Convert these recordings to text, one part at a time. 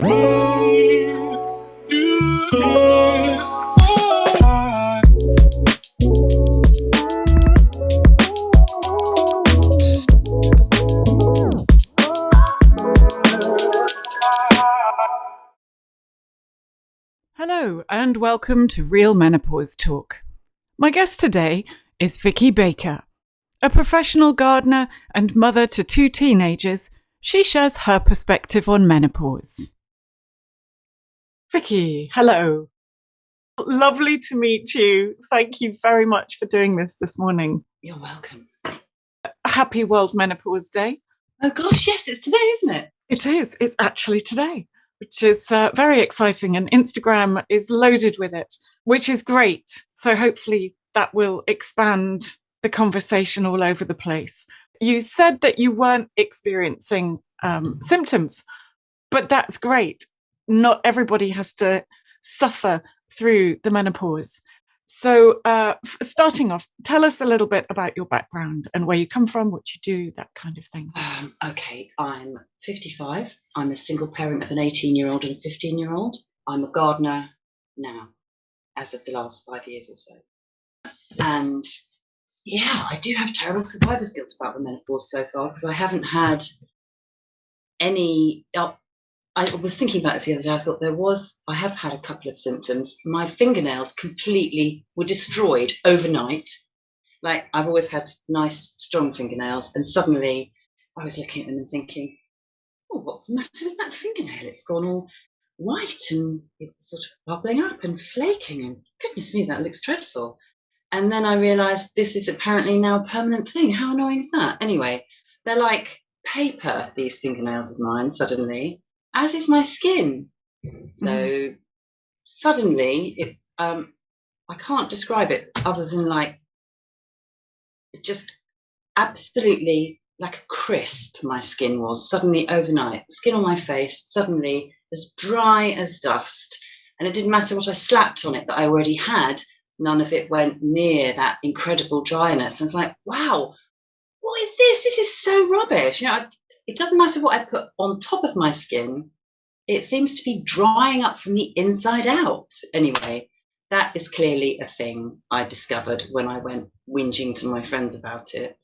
Hello and welcome to Real Menopause Talk. My guest today is Vicki Baker. A professional gardener and mother to 2 teenagers, she shares her perspective on menopause. Vicki, hello. Lovely to meet you. Thank you very much for doing this morning. You're welcome. Happy World Menopause Day. Oh gosh, yes, it's today, isn't it? It is. It's actually today, which is very exciting, and Instagram is loaded with it, which is great. So hopefully that will expand the conversation all over the place. You said that you weren't experiencing symptoms, but that's great. Not everybody has to suffer through the menopause. So starting off, tell us a little bit about your background and where you come from, what you do, that kind of thing. Okay, I'm 55. I'm a single parent of an 18-year-old and a 15-year-old. I'm a gardener now, as of the last 5 years or so. And yeah, I do have terrible survivor's guilt about the menopause so far, because I haven't had any... I was thinking about this the other day. I thought I have had a couple of symptoms. My fingernails completely were destroyed overnight. Like, I've always had nice, strong fingernails, and suddenly I was looking at them and thinking, oh, what's the matter with that fingernail? It's gone all white and it's sort of bubbling up and flaking, and goodness me, that looks dreadful. And then I realised this is apparently now a permanent thing. How annoying is that? Anyway, they're like paper, these fingernails of mine, suddenly, as is my skin. So suddenly, I can't describe it other than like, just absolutely like a crisp my skin was suddenly overnight. Skin on my face suddenly as dry as dust, and it didn't matter what I slapped on it that I already had, none of it went near that incredible dryness. I was like, wow, what is this? This is so rubbish. It doesn't matter what I put on top of my skin, it seems to be drying up from the inside out. Anyway, that is clearly a thing I discovered when I went whinging to my friends about it.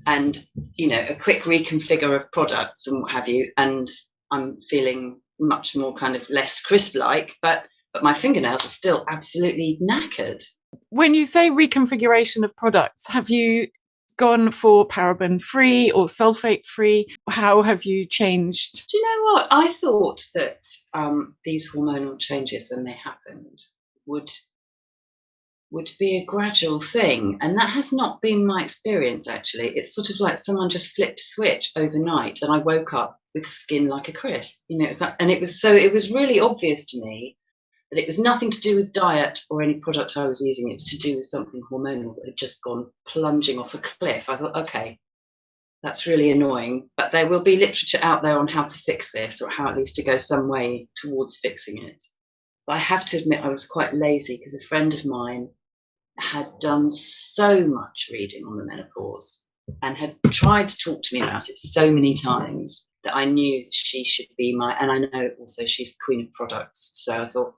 And, a quick reconfigure of products and what have you, and I'm feeling much more kind of less crisp-like, but my fingernails are still absolutely knackered. When you say reconfiguration of products, have you gone for paraben-free or sulfate-free? How have you changed? Do you know what? I thought that these hormonal changes, when they happened, would be a gradual thing, and that has not been my experience. Actually, it's sort of like someone just flipped a switch overnight and I woke up with skin like a crisp. It was really obvious to me that it was nothing to do with diet or any product I was using. It was to do with something hormonal that had just gone plunging off a cliff. I thought, okay, that's really annoying, but there will be literature out there on how to fix this, or how at least to go some way towards fixing it. But I have to admit I was quite lazy, because a friend of mine had done so much reading on the menopause and had tried to talk to me about it so many times that I knew that she should be and I know also she's the queen of products. So I thought,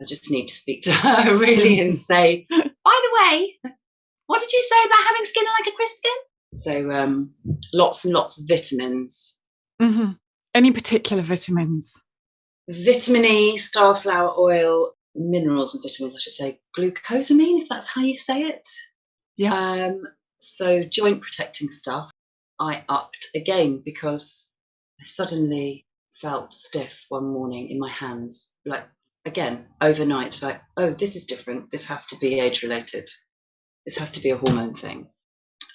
I just need to speak to her really and say, by the way, what did you say about having skin like a crisp again? So lots and lots of vitamins. Mm-hmm. Any particular vitamins? Vitamin E, starflower oil, minerals and vitamins, I should say, glucosamine, if that's how you say it. Yeah. So joint protecting stuff I upped again, because I suddenly felt stiff one morning in my hands, like, again, overnight, like, oh, this is different. This has to be age related. This has to be a hormone thing.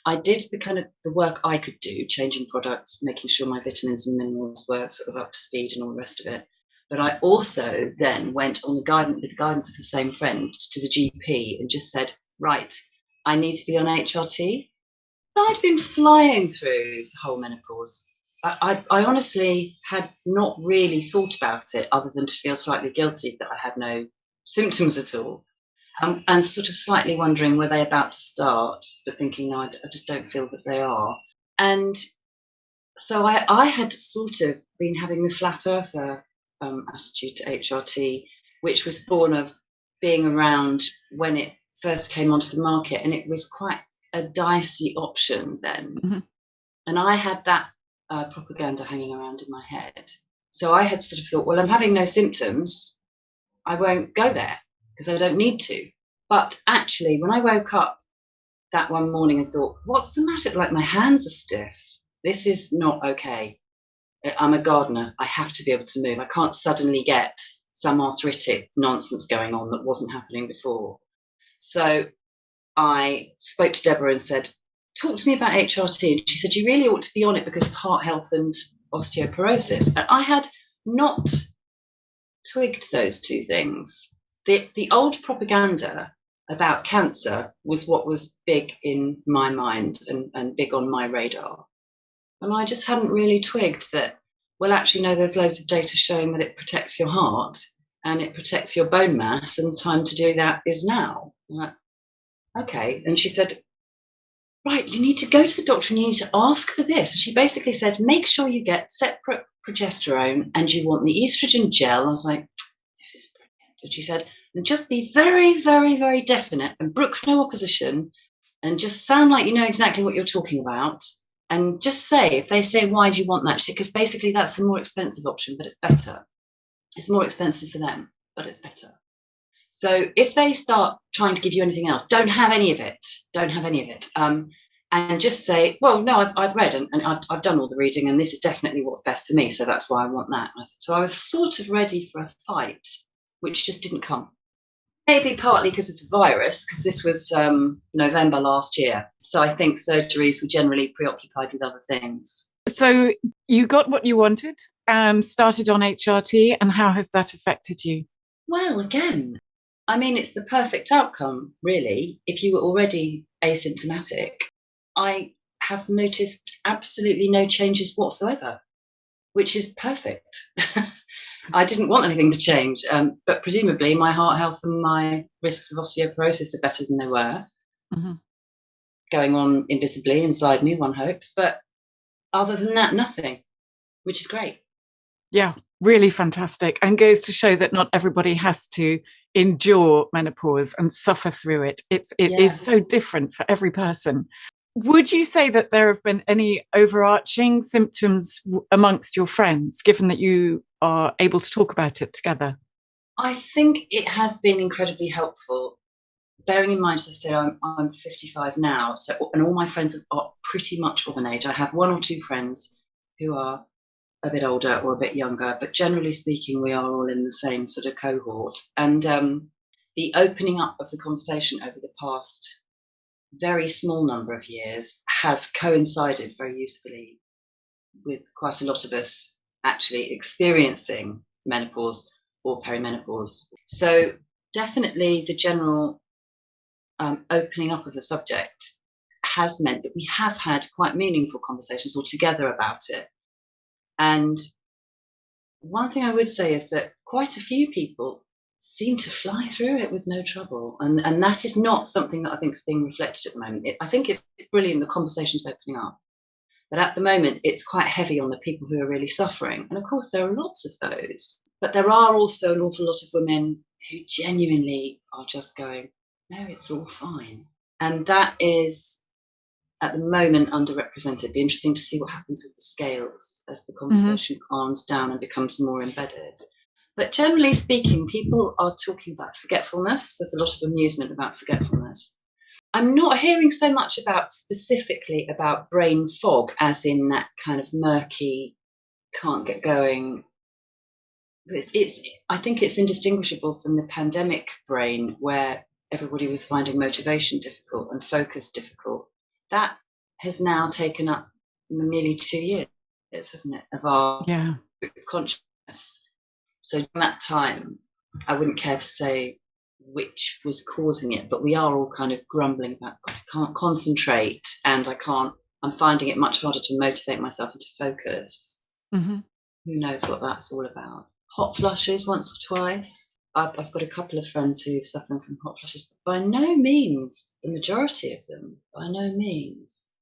I did the work I could do, changing products, making sure my vitamins and minerals were sort of up to speed and all the rest of it. But I also then went on with the guidance of the same friend to the GP and just said, right, I need to be on HRT. I'd been flying through the whole menopause. I honestly had not really thought about it, other than to feel slightly guilty that I had no symptoms at all. And sort of slightly wondering, were they about to start, but thinking, no, I just don't feel that they are. And so I had sort of been having the flat earther attitude to HRT, which was born of being around when it first came onto the market, and it was quite a dicey option then. Mm-hmm. And I had that propaganda hanging around in my head. So I had sort of thought, well, I'm having no symptoms, I won't go there because I don't need to. But actually, when I woke up that one morning and thought, what's the matter? Like, my hands are stiff. This is not okay. I'm a gardener. I have to be able to move. I can't suddenly get some arthritic nonsense going on that wasn't happening before. So I spoke to Deborah and said, talk to me about HRT. And she said, you really ought to be on it because of heart health and osteoporosis. And I had not twigged those two things. The old propaganda about cancer was what was big in my mind and big on my radar. And I just hadn't really twigged that, well, actually, no, there's loads of data showing that it protects your heart and it protects your bone mass, and the time to do that is now. I'm like, okay. And she said, right, you need to go to the doctor and you need to ask for this. She basically said, make sure you get separate progesterone and you want the estrogen gel. I was like, this is brilliant. And she said, and just be very, very, very definite and brook no opposition and just sound like you know exactly what you're talking about. And just say, if they say, why do you want that? She said, because basically that's the more expensive option, but it's better. It's more expensive for them, but it's better. So if they start trying to give you anything else, don't have any of it. Don't have any of it. And just say, well, no, I've read and I've done all the reading, and this is definitely what's best for me. So that's why I want that. So I was sort of ready for a fight, which just didn't come. Maybe partly because of the virus, because this was November last year. So I think surgeries were generally preoccupied with other things. So you got what you wanted and started on HRT, and how has that affected you? Well, again, I mean, it's the perfect outcome, really. If you were already asymptomatic, I have noticed absolutely no changes whatsoever, which is perfect. I didn't want anything to change, but presumably my heart health and my risks of osteoporosis are better than they were. Mm-hmm. Going on invisibly inside me, one hopes. But other than that, nothing, which is great. Yeah, really fantastic. And goes to show that not everybody has to endure menopause and suffer through it. It is so different for every person. Would you say that there have been any overarching symptoms amongst your friends, given that you are able to talk about it together? I think it has been incredibly helpful. Bearing in mind, as I said, I'm 55 now, and all my friends are pretty much of an age. I have one or two friends who are a bit older or a bit younger, but generally speaking, we are all in the same sort of cohort. And the opening up of the conversation over the past very small number of years has coincided very usefully with quite a lot of us actually experiencing menopause or perimenopause. So definitely the general opening up of the subject has meant that we have had quite meaningful conversations altogether about it. And one thing I would say is that quite a few people seem to fly through it with no trouble. And that is not something that I think is being reflected at the moment. I think it's brilliant, the conversation's opening up. But at the moment, it's quite heavy on the people who are really suffering. And of course, there are lots of those. But there are also an awful lot of women who genuinely are just going, no, it's all fine. And that is, at the moment, underrepresented. It'd be interesting to see what happens with the scales as the conversation calms down and becomes more embedded. But generally speaking, people are talking about forgetfulness. There's a lot of amusement about forgetfulness. I'm not hearing so much specifically about brain fog, as in that kind of murky, can't get going. I think it's indistinguishable from the pandemic brain, where everybody was finding motivation difficult and focus difficult. That has now taken up nearly 2 years, hasn't it, of our consciousness. So in that time, I wouldn't care to say which was causing it, but we are all kind of grumbling about, God, I can't concentrate, and I'm finding it much harder to motivate myself and to focus. Mm-hmm. Who knows what that's all about? Hot flushes once or twice. I've got a couple of friends who are suffering from hot flushes, but by no means the majority of them, by no means.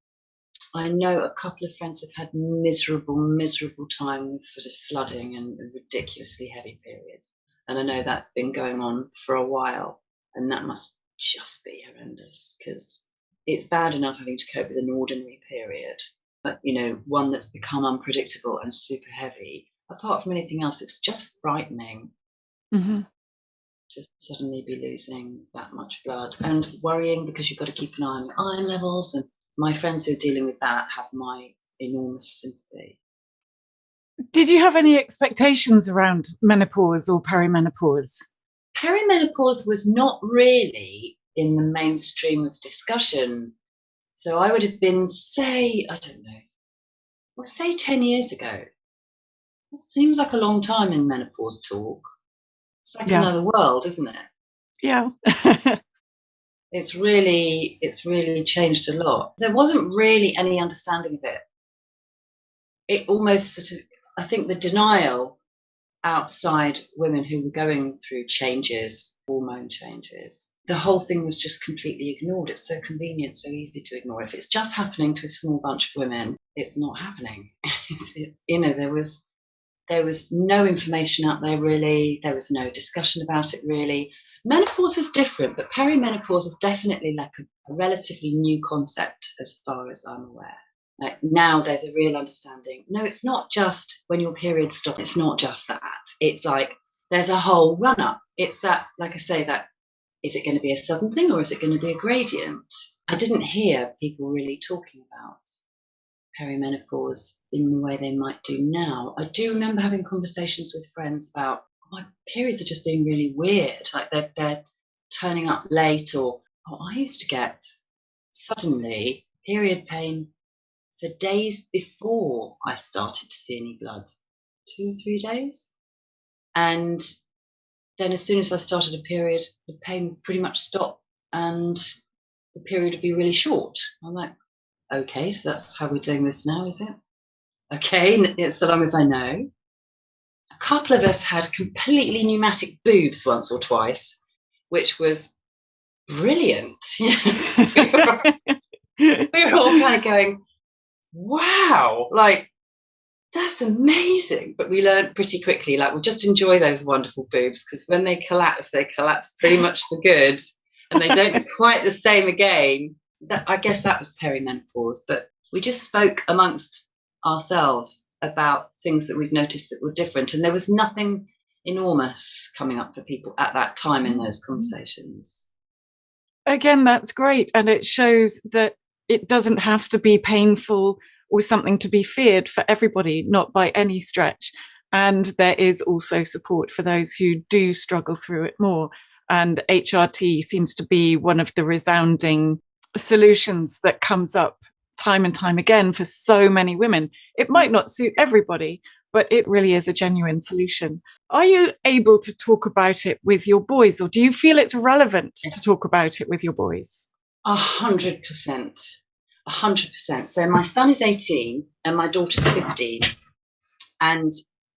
I know a couple of friends have had miserable time with sort of flooding and ridiculously heavy periods. And I know that's been going on for a while. And that must just be horrendous, because it's bad enough having to cope with an ordinary period. But, one that's become unpredictable and super heavy. Apart from anything else, it's just frightening Mm-hmm. to suddenly be losing that much blood, and worrying because you've got to keep an eye on your iron levels. And my friends who are dealing with that have my enormous sympathy. Did you have any expectations around menopause or perimenopause? Perimenopause was not really in the mainstream of discussion. So I would have been, say, I don't know, well, say 10 years ago. It seems like a long time in menopause talk. It's like Yeah. another world, isn't it? Yeah. It's really changed a lot. There wasn't really any understanding of it. It almost sort of, I think the denial outside women who were going through changes, hormone changes, the whole thing was just completely ignored. It's so convenient, so easy to ignore. If it's just happening to a small bunch of women, it's not happening. There was no information out there, really. There was no discussion about it, really. Menopause was different, but perimenopause is definitely like a relatively new concept as far as I'm aware. Like, now there's a real understanding. No, it's not just when your period stops. It's not just that. It's like there's a whole run up. It's that, like I say, that is it going to be a sudden thing or is it going to be a gradient? I didn't hear people really talking about perimenopause in the way they might do now. I do remember having conversations with friends about, my periods are just being really weird. Like they're turning up late, or I used to get suddenly period pain for days before I started to see any blood, 2 or 3 days. And then as soon as I started a period, the pain would pretty much stop and the period would be really short. I'm like, okay, so that's how we're doing this now, is it? Okay, so long as I know. A couple of us had completely pneumatic boobs once or twice, which was brilliant. we were all kind of going, wow, like, that's amazing. But we learned pretty quickly, like, we'll just enjoy those wonderful boobs, because when they collapse pretty much for good, and they don't look quite the same again. I guess that was perimenopause, but we just spoke amongst ourselves about things that we'd noticed that were different, and there was nothing enormous coming up for people at that time in those conversations. Again, that's great. And it shows that it doesn't have to be painful or something to be feared for everybody, not by any stretch. And there is also support for those who do struggle through it more. And HRT seems to be one of the resounding solutions that comes up time and time again for so many women. It might not suit everybody, but it really is a genuine solution. Are you able to talk about it with your boys, or do you feel it's relevant to talk about it with your boys? 100%. 100%. So my son is 18 and my daughter's 15. And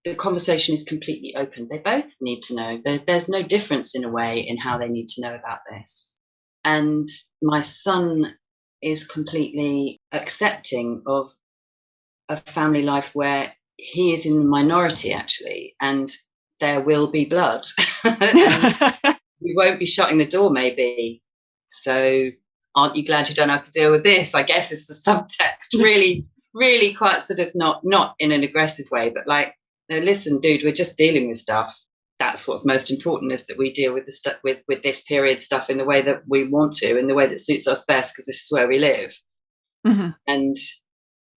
the conversation is completely open. They both need to know. There's no difference in a way in how they need to know about this. And my son is completely accepting of a family life where he is in the minority, actually, and there will be blood. And we won't be shutting the door, maybe. So aren't you glad you don't have to deal with this, I guess, is the subtext. Really quite sort of not in an aggressive way, but like, no, listen, dude, we're just dealing with stuff. That's what's most important, is that we deal with the stuff, with this period stuff, in the way that we want to, in the way that suits us best, because this is where we live. Mm-hmm. And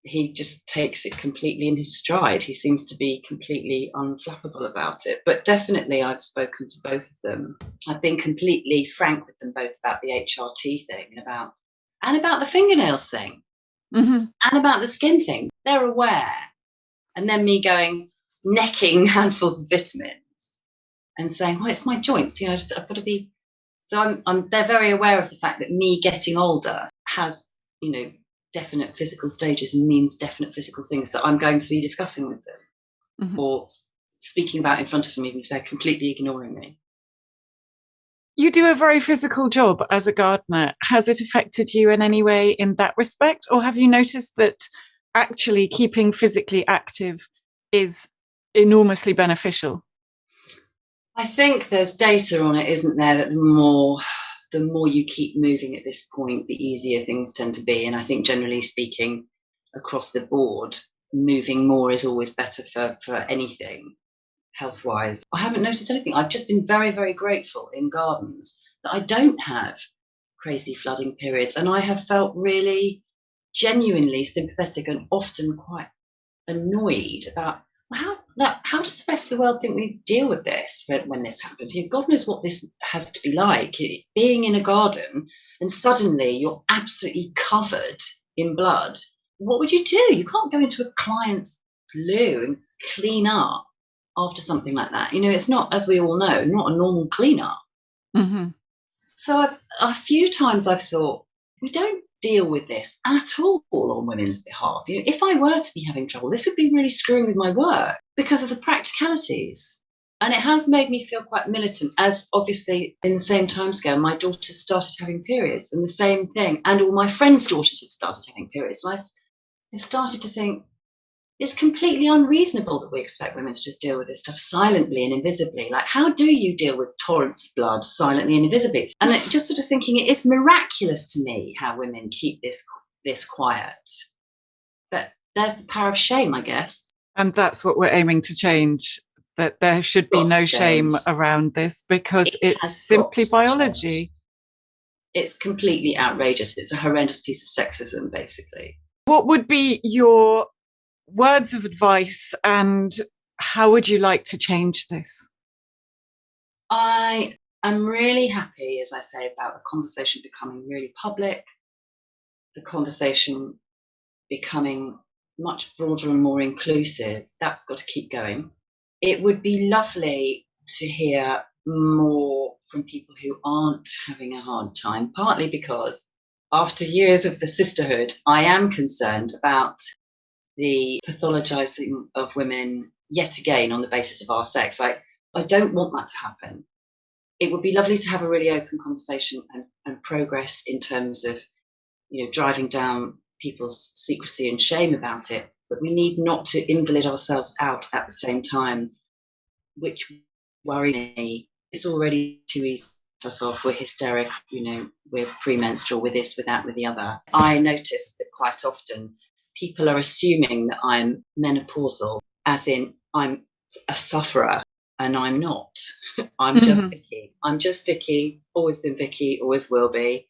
he just takes it completely in his stride. He seems to be completely unflappable about it. But definitely I've spoken to both of them. I've been completely frank with them both about the HRT thing and about the fingernails thing. Mm-hmm. And about the skin thing. They're aware. And then me going, necking handfuls of vitamins and saying, well, it's my joints, I've got to be. So they're very aware of the fact that me getting older has, definite physical stages and means definite physical things that I'm going to be discussing with them, Mm-hmm. or speaking about in front of them, even if they're completely ignoring me. You do a very physical job as a gardener. Has it affected you in any way in that respect? Or have you noticed that actually keeping physically active is enormously beneficial? I think there's data on it, isn't there, that the more you keep moving at this point, the easier things tend to be. And I think generally speaking, across the board, moving more is always better for anything health wise. I haven't noticed anything. I've just been very, very grateful in gardens that I don't have crazy flooding periods. And I have felt really genuinely sympathetic and often quite annoyed about how does the rest of the world think we deal with this when this happens? God knows what this has to be like, being in a garden and suddenly you're absolutely covered in blood. What would you do? You can't go into a client's loo and clean up after something like that. It's not, as we all know, not a normal cleanup. Mm-hmm. So a few times I've thought, we don't deal with this at all on women's behalf. If I were to be having trouble, this would be really screwing with my work because of the practicalities. And it has made me feel quite militant, as obviously in the same timescale, my daughter started having periods and the same thing. And all my friends' daughters have started having periods. And I started to think, it's completely unreasonable that we expect women to just deal with this stuff silently and invisibly. Like, how do you deal with torrents of blood silently and invisibly? And just sort of thinking it is miraculous to me how women keep this quiet. But there's the power of shame, I guess. And that's what we're aiming to change, that there should be Got no to shame change. around this because It it's has got simply to change. biology. It's completely outrageous. It's a horrendous piece of sexism, basically. What would be your words of advice and how would you like to change this? I am really happy, as I say, about the conversation becoming really public, the conversation becoming much broader and more inclusive. That's got to keep going. It would be lovely to hear more from people who aren't having a hard time, partly because after years of the sisterhood, I am concerned about the pathologizing of women yet again on the basis of our sex. I don't want that to happen. It would be lovely to have a really open conversation and progress in terms of driving down people's secrecy and shame about it, but we need not to invalid ourselves out at the same time, which worries me. It's already too easy to us off. We're hysteric, we're premenstrual, with this, with that, with the other. I notice that quite often people are assuming that I'm menopausal, as in I'm a sufferer, and I'm not. I'm just Vicki. I'm just Vicki, always been Vicki, always will be.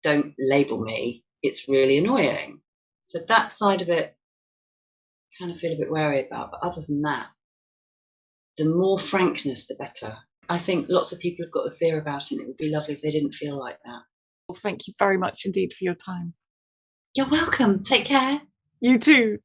Don't label me. It's really annoying. So that side of it, kind of feel a bit wary about. But other than that, the more frankness, the better. I think lots of people have got a fear about it, and it would be lovely if they didn't feel like that. Well, thank you very much indeed for your time. You're welcome. Take care. You too.